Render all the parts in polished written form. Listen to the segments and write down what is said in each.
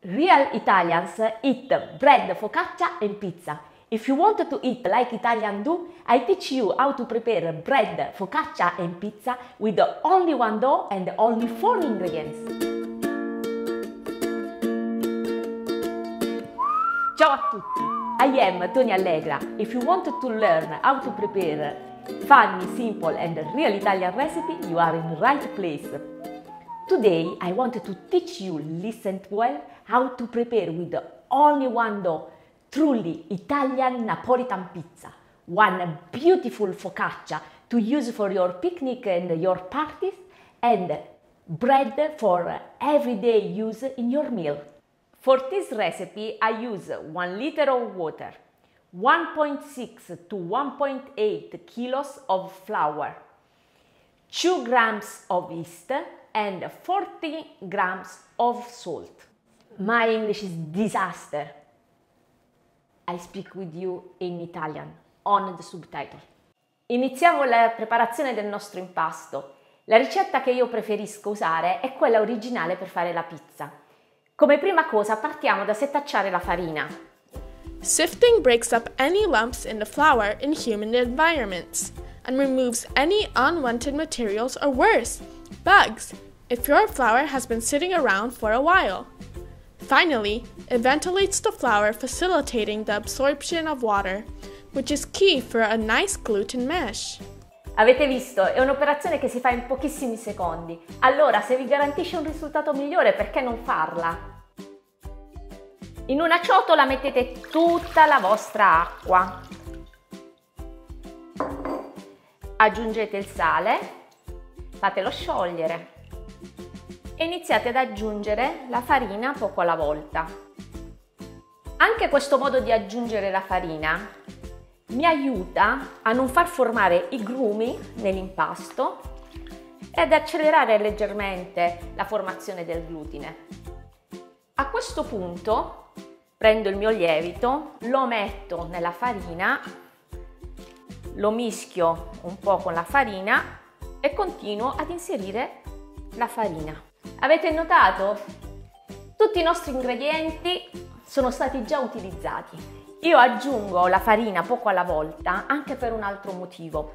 Real Italians eat bread, focaccia and pizza. If you want to eat like Italians do, I teach you how to prepare bread, focaccia and pizza with only one dough and only 4 ingredients. Ciao a tutti, I am Tony Allegra. If you want to learn how to prepare funny, simple and real Italian recipe, you are in the right place. Today I wanted to teach you, listen well, how to prepare with only one dough, truly Italian Napolitan pizza. One beautiful focaccia to use for your picnic and your parties, and bread for everyday use in your meal. For this recipe I use 1 liter of water, 1.6 to 1.8 kilos of flour, 2 grams of yeast and 40 grams of salt. My English is disaster. I speak with you in Italian, on the subtitle. Iniziamo la preparazione del nostro impasto. La ricetta che io preferisco usare è quella originale per fare la pizza. Come prima cosa partiamo da setacciare la farina. Sifting breaks up any lumps in the flour in humid environments and removes any unwanted materials or worse, bugs, if your flour has been sitting around for a while. Finally, it ventilates the flour, facilitating the absorption of water, which is key for a nice gluten mesh. Avete visto? È un'operazione che si fa in pochissimi secondi. Allora, se vi garantisce un risultato migliore, perché non farla? In una ciotola mettete tutta la vostra acqua. Aggiungete il sale, fatelo sciogliere e iniziate ad aggiungere la farina poco alla volta. Anche questo modo di aggiungere la farina mi aiuta a non far formare i grumi nell'impasto e ad accelerare leggermente la formazione del glutine. A questo punto prendo il mio lievito, lo metto nella farina, lo mischio un po' con la farina e continuo ad inserire la farina. Avete notato? Tutti i nostri ingredienti sono stati già utilizzati. Io aggiungo la farina poco alla volta anche per un altro motivo.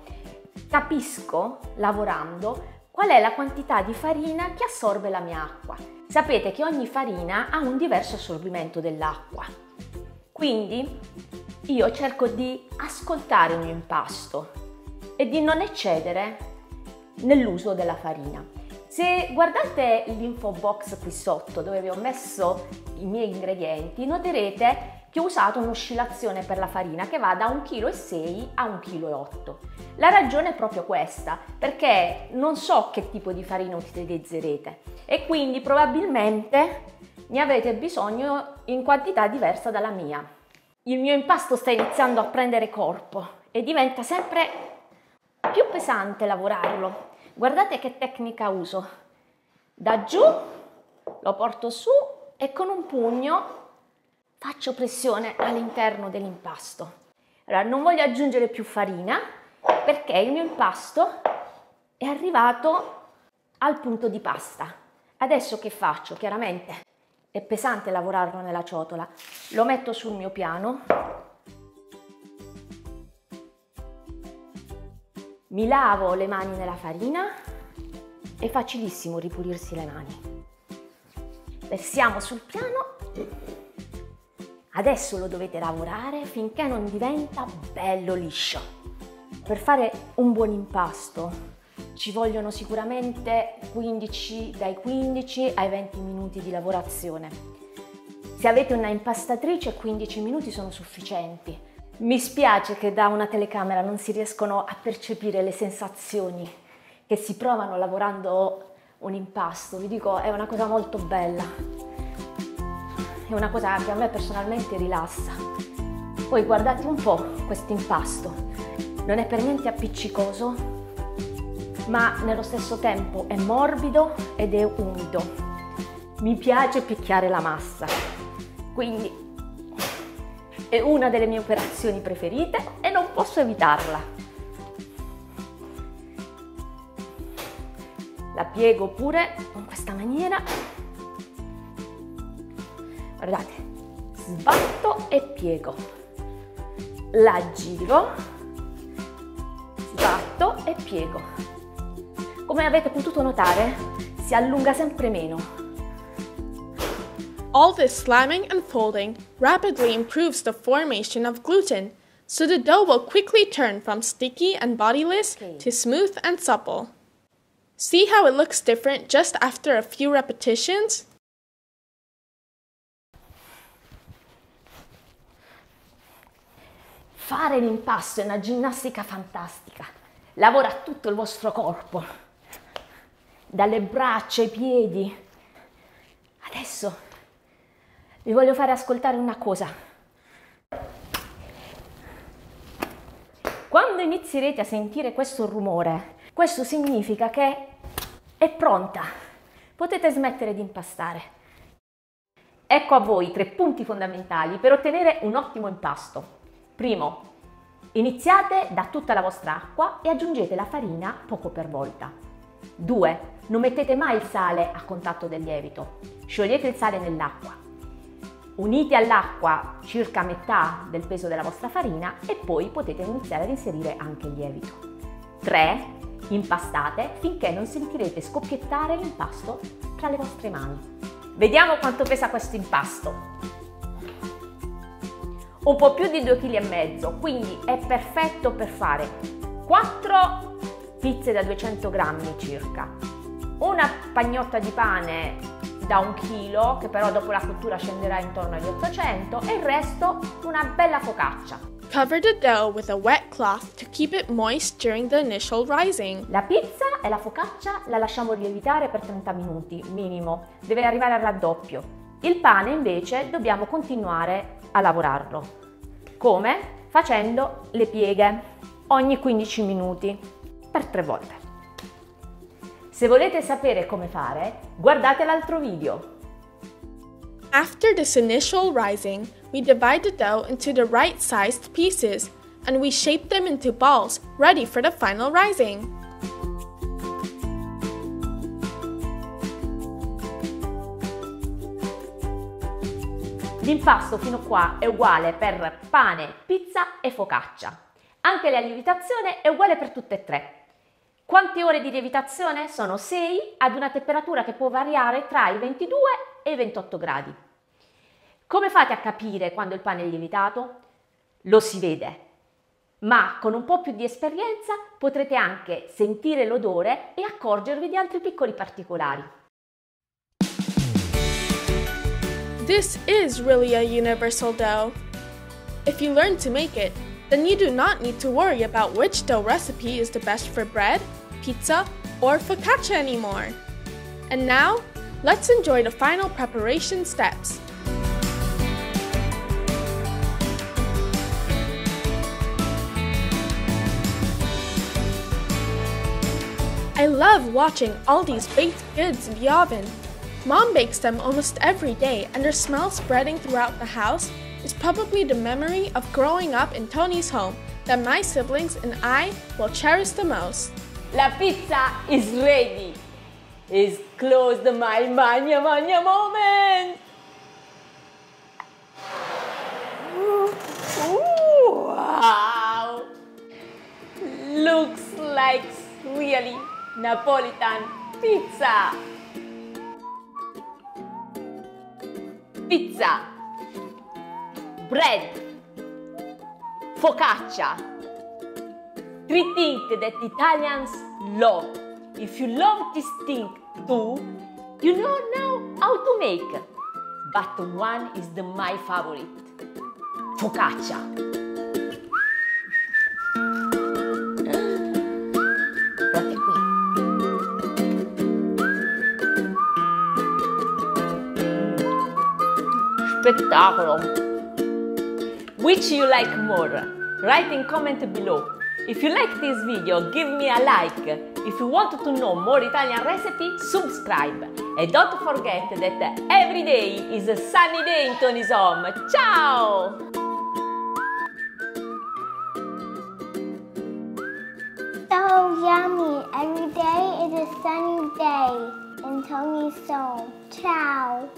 Capisco, lavorando, qual è la quantità di farina che assorbe la mia acqua. Sapete che ogni farina ha un diverso assorbimento dell'acqua. Quindi io cerco di ascoltare il mio impasto e di non eccedere nell'uso della farina. Se guardate l'info box qui sotto dove vi ho messo i miei ingredienti, noterete che ho usato un'oscillazione per la farina che va da 1,6 kg a 1,8 kg. La ragione è proprio questa, perché non so che tipo di farina utilizzerete e quindi probabilmente ne avrete bisogno in quantità diversa dalla mia. Il mio impasto sta iniziando a prendere corpo e diventa sempre più pesante lavorarlo. Guardate che tecnica uso. Da giù lo porto su e con un pugno faccio pressione all'interno dell'impasto. Allora, non voglio aggiungere più farina perché il mio impasto è arrivato al punto di pasta. Adesso che faccio? Chiaramente è pesante lavorarlo nella ciotola. Lo metto sul mio piano. Mi lavo le mani nella farina, è facilissimo ripulirsi le mani. Versiamo sul piano. Adesso lo dovete lavorare finché non diventa bello liscio. Per fare un buon impasto ci vogliono sicuramente dai 15 ai 20 minuti di lavorazione. Se avete una impastatrice 15 minuti sono sufficienti. Mi spiace che da una telecamera non si riescono a percepire le sensazioni che si provano lavorando un impasto. Vi dico, è una cosa molto bella, è una cosa che a me personalmente rilassa. Poi guardate un po' questo impasto, non è per niente appiccicoso, ma nello stesso tempo è morbido ed è umido. Mi piace picchiare la massa, quindi è una delle mie operazioni preferite e non posso evitarla. La piego pure in questa maniera Guardate, sbatto e piego, la giro, sbatto e piego. Come avete potuto notare, si allunga sempre meno. All this slamming and folding rapidly improves the formation of gluten, so the dough will quickly turn from sticky and bodiless to smooth and supple. See how it looks different just after a few repetitions? Fare l'impasto è una ginnastica fantastica. Lavora tutto il vostro corpo, dalle braccia ai piedi. Adesso vi voglio fare ascoltare una cosa. Quando inizierete a sentire questo rumore, questo significa che è pronta. Potete smettere di impastare. Ecco a voi i 3 punti fondamentali per ottenere un ottimo impasto. Primo, iniziate da tutta la vostra acqua e aggiungete la farina poco per volta. 2, non mettete mai il sale a contatto del lievito. Sciogliete il sale nell'acqua. Unite all'acqua circa metà del peso della vostra farina e poi potete iniziare ad inserire anche il lievito. 3, impastate finché non sentirete scoppiettare l'impasto tra le vostre mani. Vediamo quanto pesa questo impasto. Un po' più di 2,5 kg, quindi è perfetto per fare 4 pizze da 200 grammi circa, una pagnotta di pane da 1 chilo, che però dopo la cottura scenderà intorno agli 800, e il resto una bella focaccia. Cover the dough with a wet cloth to keep it moist during the initial rising. La pizza e la focaccia la lasciamo lievitare per 30 minuti minimo, deve arrivare al raddoppio. Il pane invece dobbiamo continuare a lavorarlo. Come? Facendo le pieghe ogni 15 minuti per 3 volte. Se volete sapere come fare, guardate l'altro video. After this initial rising, we divide the dough into the right-sized pieces and we shape them into balls ready for the final rising. L'impasto fino qua è uguale per pane, pizza e focaccia. Anche la lievitazione è uguale per tutte e 3. Quante ore di lievitazione? Sono 6 ad una temperatura che può variare tra i 22 e i 28 gradi. Come fate a capire quando il pane è lievitato? Lo si vede, ma con un po' più di esperienza potrete anche sentire l'odore e accorgervi di altri piccoli particolari. This is really a universal dough. If you learn to make it, then you do not need to worry about which dough recipe is the best for bread, pizza, or focaccia anymore. And now, let's enjoy the final preparation steps. I love watching all these baked goods in the oven. Mom bakes them almost every day, and their smell spreading throughout the house is probably the memory of growing up in Tony's home that my siblings and I will cherish the most. La pizza is ready! It's close to my magna moment! Wow! Looks like really Napolitan pizza! Pizza, bread, focaccia. 3 things that Italians love. If you love this thing too, you know now how to make. But one is my favorite. Focaccia. Guardate qui. Spettacolo! Which you like more? Write in comment below. If you like this video, give me a like. If you want to know more Italian recipe, subscribe. And don't forget that every day is a sunny day in Tony's home. Ciao! So yummy! Every day is a sunny day in Tony's home. Ciao!